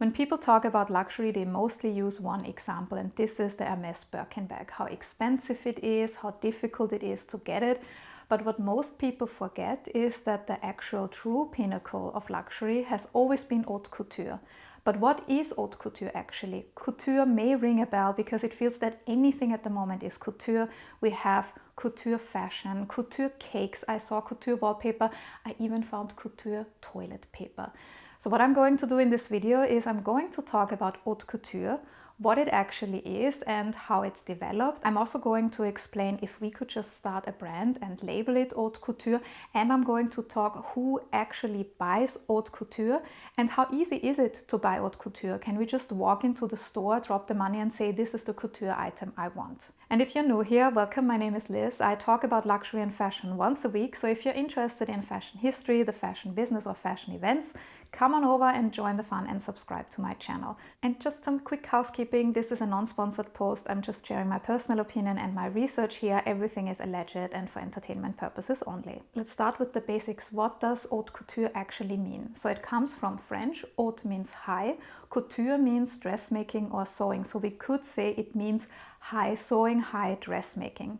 When people talk about luxury, they mostly use one example, and this is the Hermès Birkin bag. How expensive it is, how difficult it is to get it. But what most people forget is that the actual true pinnacle of luxury has always been haute couture. But what is haute couture actually? Couture may ring a bell because it feels that anything at the moment is couture. We have couture fashion, couture cakes. I saw couture wallpaper. I even found couture toilet paper. So what I'm going to do in this video is I'm going to talk about haute couture, what it actually is and how it's developed. I'm also going to explain if we could just start a brand and label it haute couture, and I'm going to talk who actually buys haute couture and how easy is it to buy haute couture. Can we just walk into the store, drop the money and say this is the couture item I want? And if you're new here, welcome, my name is Liz. I talk about luxury and fashion once a week, so if you're interested in fashion history, the fashion business or fashion events, come on over and join the fun and subscribe to my channel. And just some quick housekeeping, this is a non-sponsored post. I'm just sharing my personal opinion and my research here. Everything is alleged and for entertainment purposes only. Let's start with the basics. What does haute couture actually mean? So it comes from French. Haute means high. Couture means dressmaking or sewing. So we could say it means high sewing, high dressmaking.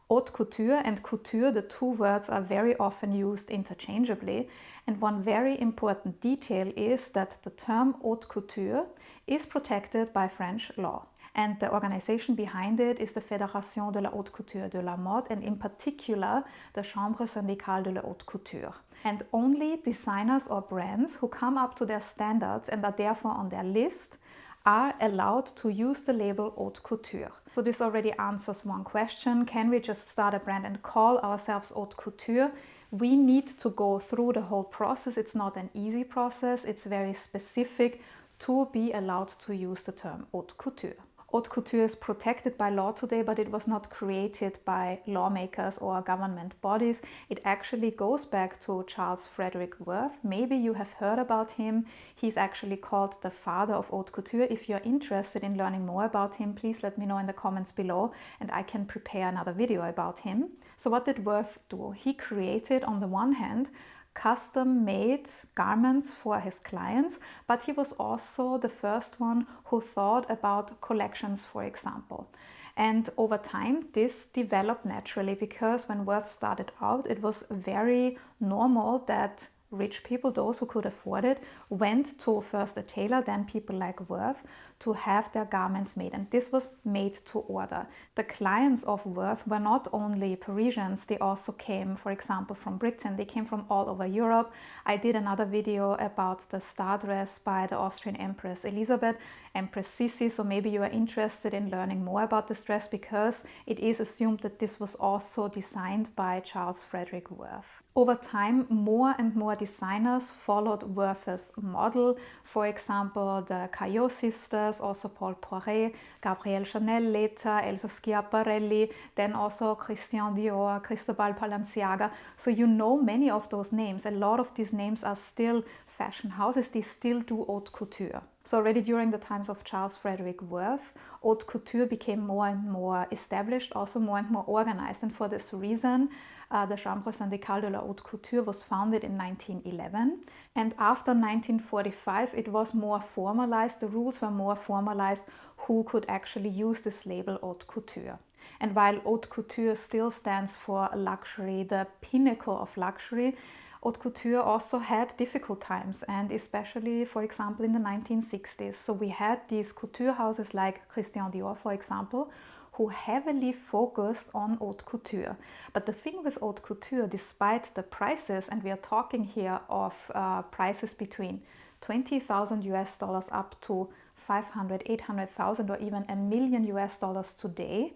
Haute couture and couture, the two words are very often used interchangeably, and one very important detail is that the term haute couture is protected by French law. And the organization behind it is the Fédération de la Haute Couture de la Mode, and in particular the Chambre syndicale de la haute couture. And only designers or brands who come up to their standards and are therefore on their list are allowed to use the label haute couture. So this already answers one question. Can we just start a brand and call ourselves haute couture? We need to go through the whole process. It's not an easy process. It's very specific to be allowed to use the term haute couture. Haute couture is protected by law today, but it was not created by lawmakers or government bodies. It actually goes back to Charles Frederick Worth. Maybe you have heard about him. He's actually called the father of haute couture. If you're interested in learning more about him, please let me know in the comments below and I can prepare another video about him. So what did Worth do? He created, on the one hand, custom-made garments for his clients, but he was also the first one who thought about collections, for example. And over time, this developed naturally because when Worth started out, it was very normal that rich people, those who could afford it, went to first a tailor, then people like Worth, to have their garments made. And this was made to order. The clients of Worth were not only Parisians, they also came, for example, from Britain. They came from all over Europe. I did another video about the star dress by the Austrian Empress Elisabeth, Empress Sissi, so maybe you are interested in learning more about this dress because it is assumed that this was also designed by Charles Frederick Worth. Over time, more and more designers followed Worth's model. For example, the Caillot sisters, also Paul Poiret, Gabrielle Chanel later, Elsa Schiaparelli, then also Christian Dior, Cristobal Balenciaga. So you know many of those names. A lot of these names are still fashion houses. They still do haute couture. So already during the times of Charles Frederick Worth, haute couture became more and more established, also more and more organized. And for this reason, the Chambre syndicale de la haute couture was founded in 1911. And after 1945, it was more formalized. The rules were more formalized who could actually use this label haute couture. And while haute couture still stands for luxury, the pinnacle of luxury, haute couture also had difficult times, and especially, for example, in the 1960s. So we had these couture houses like Christian Dior, for example, who heavily focused on haute couture. But the thing with haute couture, despite the prices, and we are talking here of prices between 20,000 US dollars up to 500, 800,000 or even $1 million US dollars today,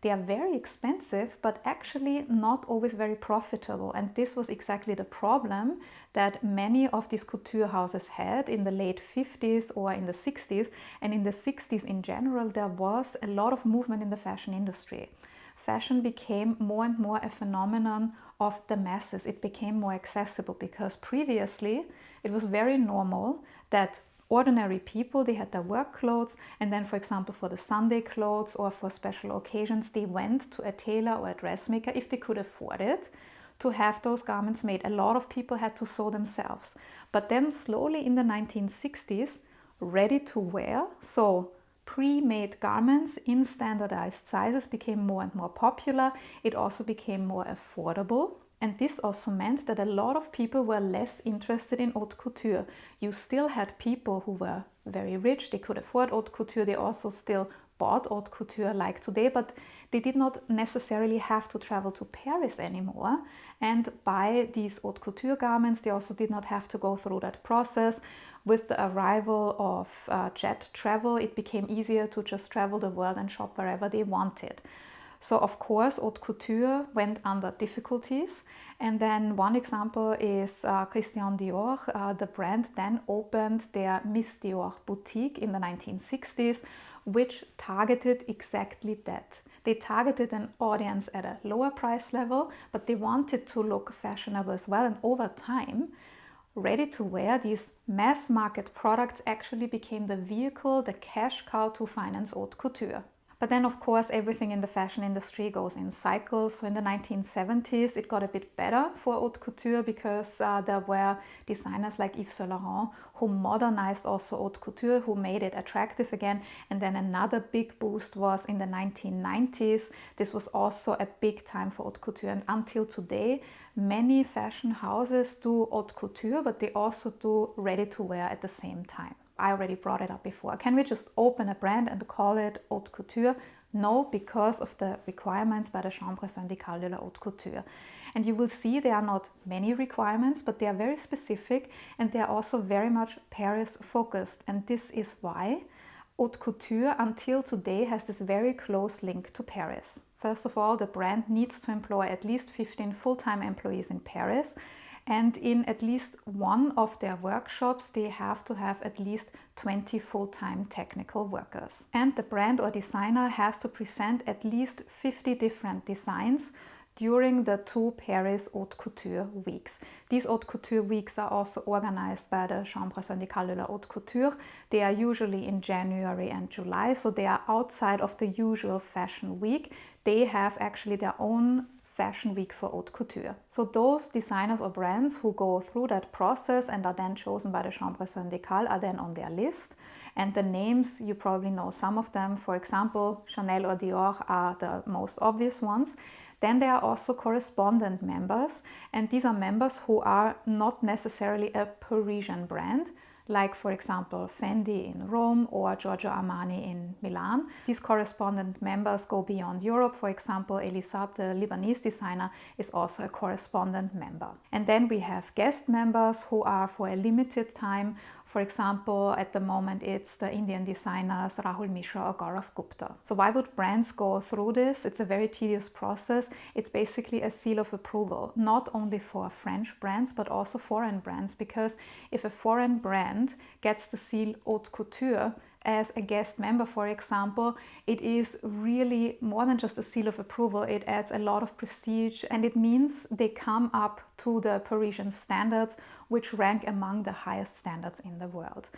they are very expensive, but actually not always very profitable. And this was exactly the problem that many of these couture houses had in the late 50s or in the 60s. And in the 60s in general, there was a lot of movement in the fashion industry. Fashion became more and more a phenomenon of the masses. It became more accessible because previously it was very normal that ordinary people, they had their work clothes, and then, for example, for the Sunday clothes or for special occasions, they went to a tailor or a dressmaker if they could afford it to have those garments made. A lot of people had to sew themselves. But then slowly in the 1960s, ready to wear, so pre-made garments in standardized sizes, became more and more popular. It also became more affordable. And this also meant that a lot of people were less interested in haute couture. You still had people who were very rich, they could afford haute couture, they also still bought haute couture like today, but they did not necessarily have to travel to Paris anymore and buy these haute couture garments. They also did not have to go through that process. With the arrival of jet travel, it became easier to just travel the world and shop wherever they wanted. So of course, haute couture went under difficulties. And then one example is Christian Dior. The brand then opened their Miss Dior boutique in the 1960s, which targeted exactly that. They targeted an audience at a lower price level, but they wanted to look fashionable as well. And over time, ready to wear, these mass market products actually became the vehicle, the cash cow to finance haute couture. But then, of course, everything in the fashion industry goes in cycles. So in the 1970s, it got a bit better for haute couture because there were designers like Yves Saint Laurent who modernized also haute couture, who made it attractive again. And then another big boost was in the 1990s. This was also a big time for haute couture. And until today, many fashion houses do haute couture, but they also do ready to wear at the same time. I already brought it up before. Can we just open a brand and call it haute couture? No, because of the requirements by the Chambre syndicale de la haute couture. And you will see there are not many requirements, but they are very specific and they are also very much Paris focused. And this is why haute couture until today has this very close link to Paris. First of all, the brand needs to employ at least 15 full-time employees in Paris. And in at least one of their workshops, they have to have at least 20 full-time technical workers. And the brand or designer has to present at least 50 different designs during the 2 Paris haute couture weeks. These haute couture weeks are also organized by the Chambre syndicale de la haute couture. They are usually in January and July, so they are outside of the usual fashion week. They have actually their own fashion week for haute couture. So those designers or brands who go through that process and are then chosen by the Chambre syndicale are then on their list. And the names, you probably know some of them. For example, Chanel or Dior are the most obvious ones. Then there are also correspondent members. And these are members who are not necessarily a Parisian brand, like for example Fendi in Rome or Giorgio Armani in Milan. These correspondent members go beyond Europe. For example, Elisab, the Lebanese designer, is also a correspondent member. And then we have guest members who are for a limited time. For example, at the moment it's the Indian designers Rahul Mishra or Gaurav Gupta. So why would brands go through this? It's a very tedious process. It's basically a seal of approval, not only for French brands, but also foreign brands. Because if a foreign brand gets the seal haute couture as a guest member, for example, it is really more than just a seal of approval. It adds a lot of prestige and it means they come up to the Parisian standards, which rank among the highest standards in the world.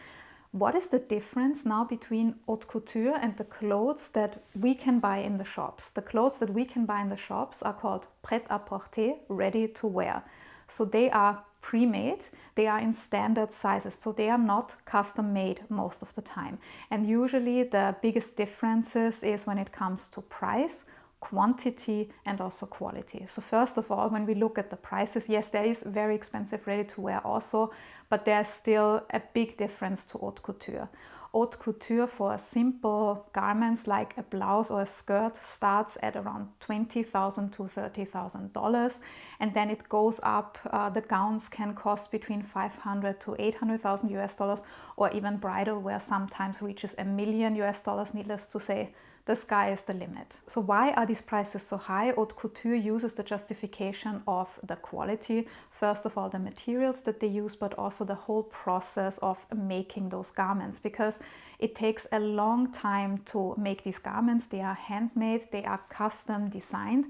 What is the difference now between haute couture and the clothes that we can buy in the shops? The clothes that we can buy in the shops are called Pret-à-Porter, ready to wear. So they are pre-made, they are in standard sizes, so they are not custom made most of the time. And usually the biggest differences is when it comes to price, quantity and also quality. So first of all, when we look at the prices, yes, there is very expensive ready to wear also, but there's still a big difference to haute couture. Haute couture for simple garments like a blouse or a skirt starts at around $20,000 to $30,000, and then it goes up. The gowns can cost between $500,000 to $800,000 or even bridal wear sometimes reaches $1 million. Needless to say, the sky is the limit. So why are these prices so high? Haute couture uses the justification of the quality. First of all, the materials that they use, but also the whole process of making those garments, because it takes a long time to make these garments. They are handmade, they are custom designed.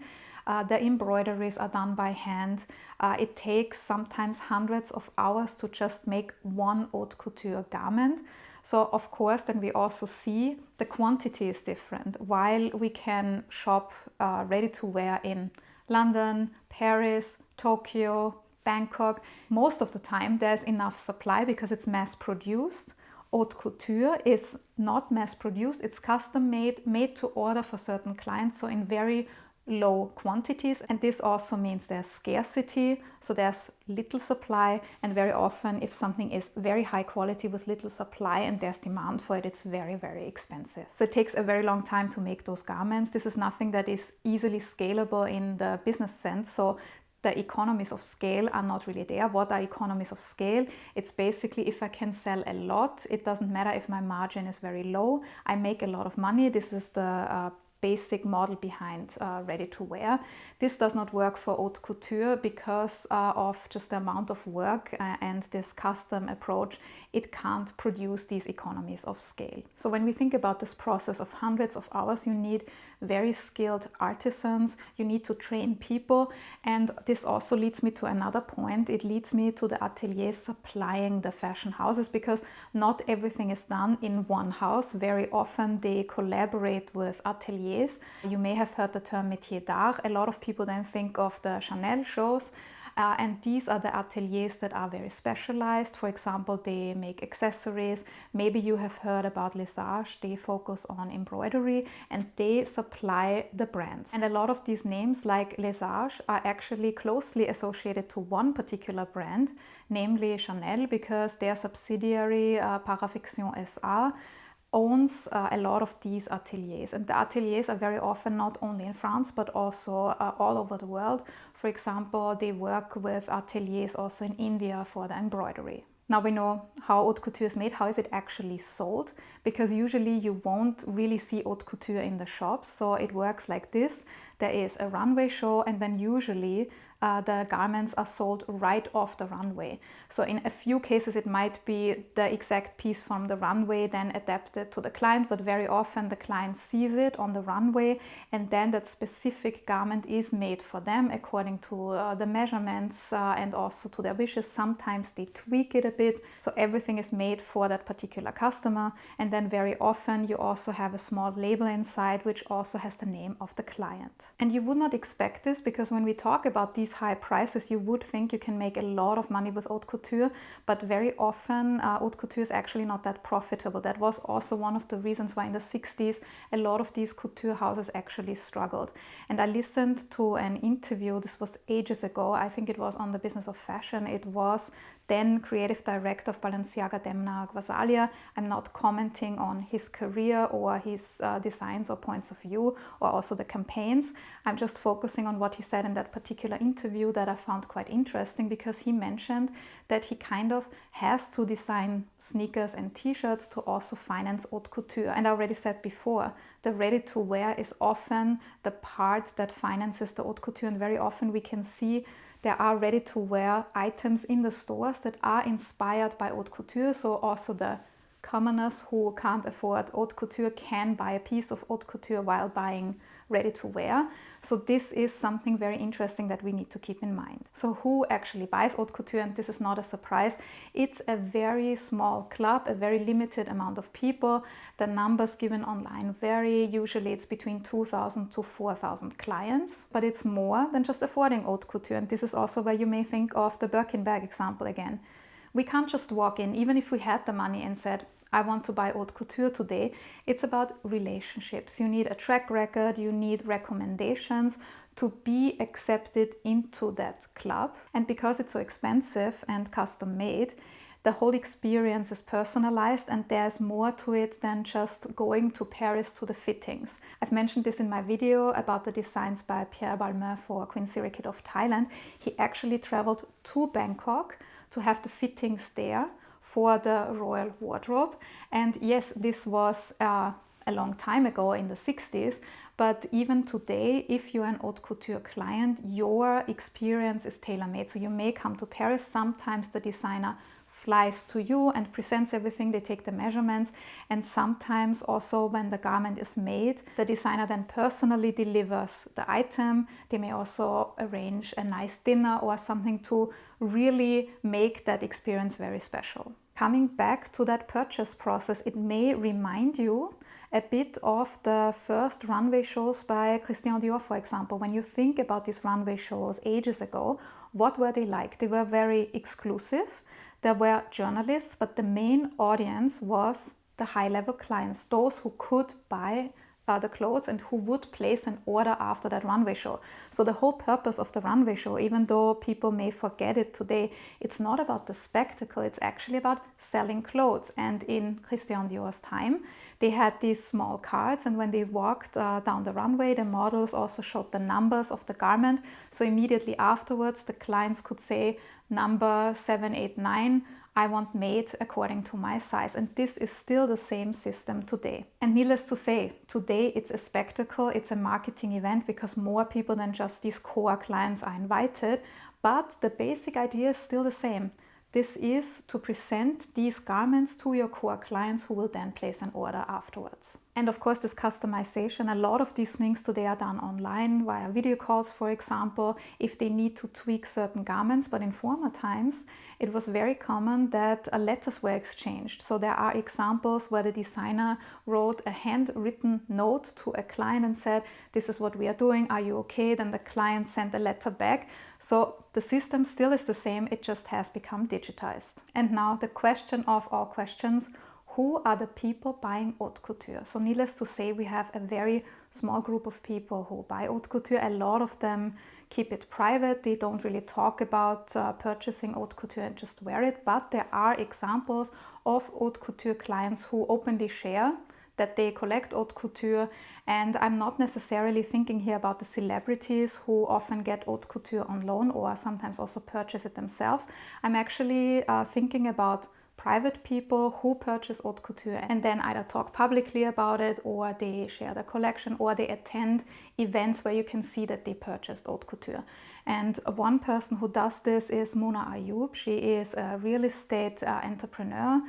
The embroideries are done by hand. It takes sometimes hundreds of hours to just make one haute couture garment. So of course, then we also see the quantity is different. While we can shop ready to wear in London, Paris, Tokyo, Bangkok, most of the time there's enough supply because it's mass produced. haute couture is not mass produced, it's custom made, made to order for certain clients, so in very low quantities, and this also means there's scarcity, so there's little supply, and very often if something is very high quality with little supply and there's demand for it, it's very, very expensive. So it takes a very long time to make those garments. This is nothing that is easily scalable in the business sense, so the economies of scale are not really there. What are economies of scale? It's basically if I can sell a lot, it doesn't matter if my margin is very low, I make a lot of money. This is the basic model behind ready-to-wear. This does not work for haute couture because of just the amount of work and this custom approach. It can't produce these economies of scale. So when we think about this process of hundreds of hours, you need very skilled artisans, you need to train people, and this also leads me to another point. It leads me to the ateliers supplying the fashion houses, because not everything is done in one house. Very often they collaborate with ateliers. You may have heard the term métier d'art. A lot of people then think of the Chanel shows. And these are the ateliers that are very specialized. For example, they make accessories. Maybe you have heard about Les Arches. They focus on embroidery and they supply the brands. And a lot of these names like Les Arches are actually closely associated to one particular brand, namely Chanel, because their subsidiary Parafiction SA owns a lot of these ateliers, and the ateliers are very often not only in France but also all over the world. For example, they work with ateliers also in India for the embroidery. Now we know how haute couture is made. How is it actually sold? Because usually you won't really see haute couture in the shops, so it works like this. There is a runway show, and then usually the garments are sold right off the runway. So in a few cases it might be the exact piece from the runway then adapted to the client, but very often the client sees it on the runway and then that specific garment is made for them according to the measurements and also to their wishes. Sometimes they tweak it a bit, so everything is made for that particular customer, and then very often you also have a small label inside which also has the name of the client. And you would not expect this, because when we talk about these high prices, you would think you can make a lot of money with haute couture, but very often haute couture is actually not that profitable. That was also one of the reasons why in the 60s a lot of these couture houses actually struggled. And I listened to an interview, this was ages ago, I think it was on the Business of Fashion. It was then creative director of Balenciaga, Demna Gvasalia. I'm not commenting on his career or his designs or points of view or also the campaigns. I'm just focusing on what he said in that particular interview that I found quite interesting, because he mentioned that he kind of has to design sneakers and t-shirts to also finance haute couture. And I already said before, the ready-to-wear is often the part that finances the haute couture, and very often we can see there are ready-to-wear items in the stores that are inspired by haute couture, so also the commoners who can't afford haute couture can buy a piece of haute couture while buying ready-to-wear. So this is something very interesting that we need to keep in mind. So who actually buys haute couture? And this is not a surprise. It's a very small club, a very limited amount of people. The numbers given online vary. Usually it's between 2,000 to 4,000 clients, but it's more than just affording haute couture. And this is also where you may think of the Birkin bag example again. We can't just walk in, even if we had the money and said, I want to buy haute couture today. It's about relationships. You need a track record, you need recommendations to be accepted into that club. And because it's so expensive and custom made, the whole experience is personalized, and there's more to it than just going to Paris to the fittings. I've mentioned this in my video about the designs by Pierre Balmain for Queen Sirikit of Thailand. He actually traveled to Bangkok to have the fittings there for the royal wardrobe. And yes, this was a long time ago in the 60s, but even today, if you're an haute couture client, your experience is tailor-made. So you may come to Paris, sometimes the designer flies to you and presents everything, they take the measurements, and sometimes also when the garment is made, the designer then personally delivers the item. They may also arrange a nice dinner or something to really make that experience very special. Coming back to that purchase process, it may remind you a bit of the first runway shows by Christian Dior, for example. When you think about these runway shows ages ago, what were they like? They were very exclusive. there were journalists, but the main audience was the high-level clients, those who could buy the clothes and who would place an order after that runway show. So the whole purpose of the runway show, even though people may forget it today, it's not about the spectacle, it's actually about selling clothes. And in Christian Dior's time, they had these small cards, and when they walked down the runway, the models also showed the numbers of the garment. So immediately afterwards, the clients could say number 789, I want made according to my size. And this is still the same system today. And needless to say, today it's a spectacle, it's a marketing event because more people than just these core clients are invited. But the basic idea is still the same. This is to present these garments to your core clients who will then place an order afterwards. And of course, this customization, a lot of these things today are done online via video calls, for example, if they need to tweak certain garments. But in former times, it was very common that letters were exchanged. So there are examples where the designer wrote a handwritten note to a client and said, this is what we are doing, are you okay? Then the client sent a letter back. So the system still is the same, it just has become digitized. And now the question of all questions, who are the people buying haute couture? So needless to say, we have a very small group of people who buy haute couture. A lot of them keep it private. They don't really talk about purchasing haute couture and just wear it. But there are examples of haute couture clients who openly share that they collect haute couture. And I'm not necessarily thinking here about the celebrities who often get haute couture on loan or sometimes also purchase it themselves. I'm actually thinking about private people who purchase haute couture and then either talk publicly about it, or they share their collection, or they attend events where you can see that they purchased haute couture. And one person who does this is Mona Ayoub. She is a real estate entrepreneur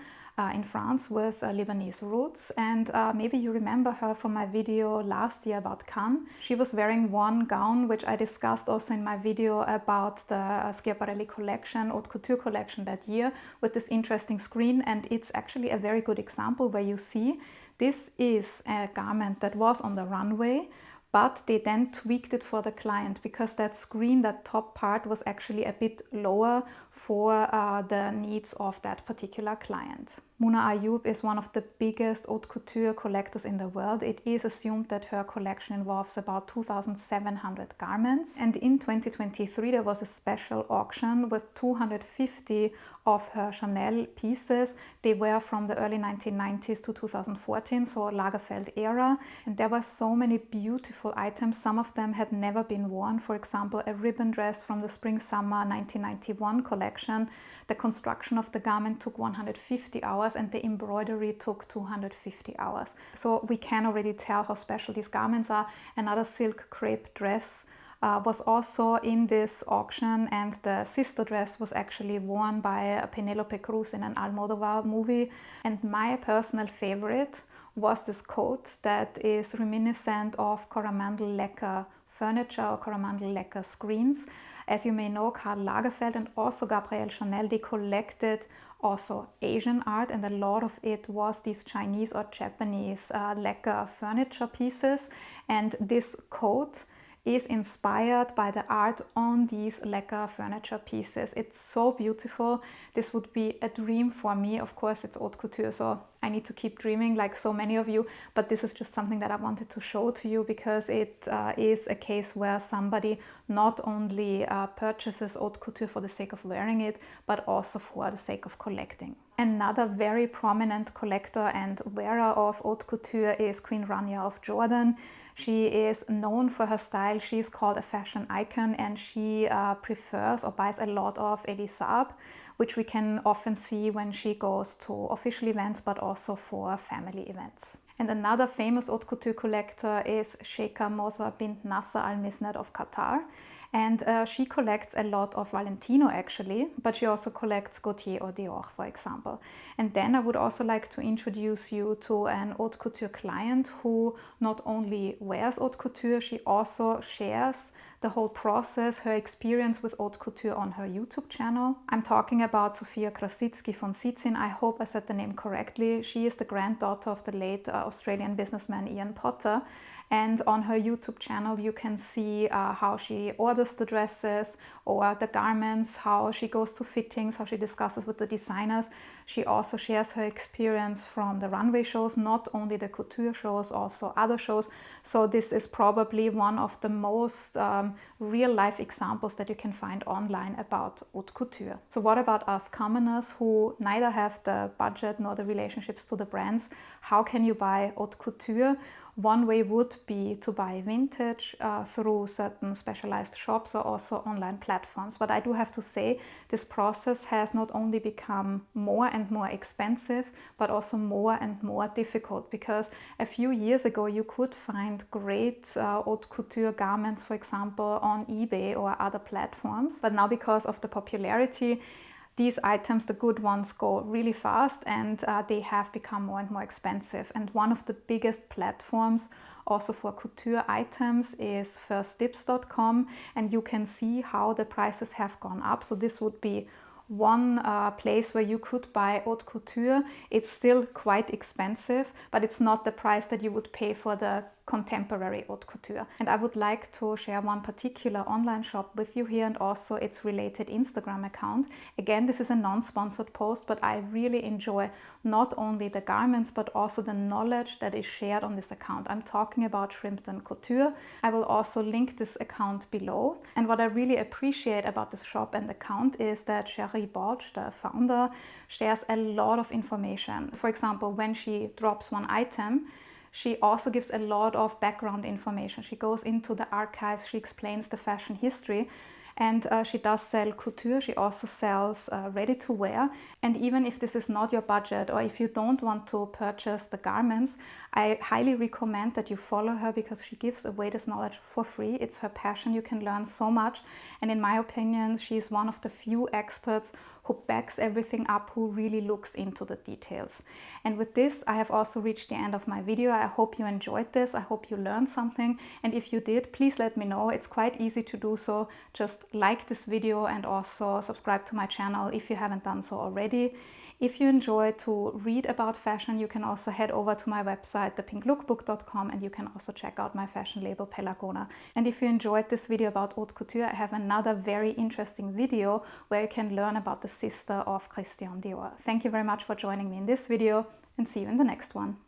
in France with Lebanese roots, and maybe you remember her from my video last year about Cannes. She was wearing one gown, which I discussed also in my video about the Schiaparelli collection, haute couture collection that year, with this interesting screen. And it's actually a very good example where you see this is a garment that was on the runway, but they then tweaked it for the client because that screen, that top part, was actually a bit lower for the needs of that particular client. Mona Ayoub is one of the biggest haute couture collectors in the world. It is assumed that her collection involves about 2,700 garments. And in 2023, there was a special auction with 250 of her Chanel pieces. They were from the early 1990s to 2014, so Lagerfeld era. And there were so many beautiful items. Some of them had never been worn. For example, a ribbon dress from the Spring-Summer 1991 collection. The construction of the garment took 150 hours and the embroidery took 250 hours. So we can already tell how special these garments are. Another silk crepe dress was also in this auction, and the sister dress was actually worn by Penelope Cruz in an Almodovar movie. And my personal favorite was this coat that is reminiscent of Coromandel lacquer furniture or Coromandel lacquer screens. As you may know, Karl Lagerfeld and also Gabrielle Chanel, they collected also Asian art, and a lot of it was these Chinese or Japanese lacquer furniture pieces. And this coat is inspired by the art on these lacquer furniture pieces. It's so beautiful. This would be a dream for me. Of course, it's haute couture, so I need to keep dreaming like so many of you, but this is just something that I wanted to show to you because it is a case where somebody not only purchases haute couture for the sake of wearing it, but also for the sake of collecting. Another very prominent collector and wearer of haute couture is Queen Rania of Jordan. She is known for her style. She is called a fashion icon, and she prefers or buys a lot of Elie Saab, which we can often see when she goes to official events, but also for family events. And another famous haute couture collector is Sheikha Moza bint Nasser Al Misnad of Qatar. And she collects a lot of Valentino actually, but she also collects Gaultier or Dior, for example. And then I would also like to introduce you to an haute couture client who not only wears haute couture, she also shares the whole process, her experience with haute couture on her YouTube channel. I'm talking about Sofia Krasicki von Sizin. I hope I said the name correctly. She is the granddaughter of the late Australian businessman Ian Potter. And on her YouTube channel, you can see how she orders the dresses or the garments, how she goes to fittings, how she discusses with the designers. She also shares her experience from the runway shows, not only the couture shows, also other shows. So this is probably one of the most real-life examples that you can find online about haute couture. So what about us commoners who neither have the budget nor the relationships to the brands? How can you buy haute couture? One way would be to buy vintage through certain specialized shops or also online platforms. But I do have to say, this process has not only become more and more expensive, but also more and more difficult, because a few years ago you could find great haute couture garments, for example, on eBay or other platforms. But now, because of the popularity, these items, the good ones, go really fast, and they have become more and more expensive. And one of the biggest platforms also for couture items is firstdips.com, and you can see how the prices have gone up. So this would be one place where you could buy haute couture. It's still quite expensive, but it's not the price that you would pay for the contemporary haute couture. And I would like to share one particular online shop with you here, and also its related Instagram account. Again, this is a non-sponsored post, but I really enjoy not only the garments, but also the knowledge that is shared on this account. I'm talking about Shrimpton Couture. I will also link this account below. And what I really appreciate about this shop and account is that Sherry Borch, the founder, shares a lot of information. For example, when she drops one item, she also gives a lot of background information. She goes into the archives, she explains the fashion history, and she does sell couture. She also sells ready-to-wear. And even if this is not your budget, or if you don't want to purchase the garments, I highly recommend that you follow her, because she gives away this knowledge for free. It's her passion. You can learn so much. And in my opinion, she's one of the few experts who backs everything up, who really looks into the details. And with this, I have also reached the end of my video. I hope you enjoyed this. I hope you learned something. And if you did, please let me know. It's quite easy to do so. Just like this video and also subscribe to my channel if you haven't done so already. If you enjoy to read about fashion, you can also head over to my website, thepinklookbook.com, and you can also check out my fashion label, Pelagona. And if you enjoyed this video about haute couture, I have another very interesting video where you can learn about the sister of Christian Dior. Thank you very much for joining me in this video, and see you in the next one.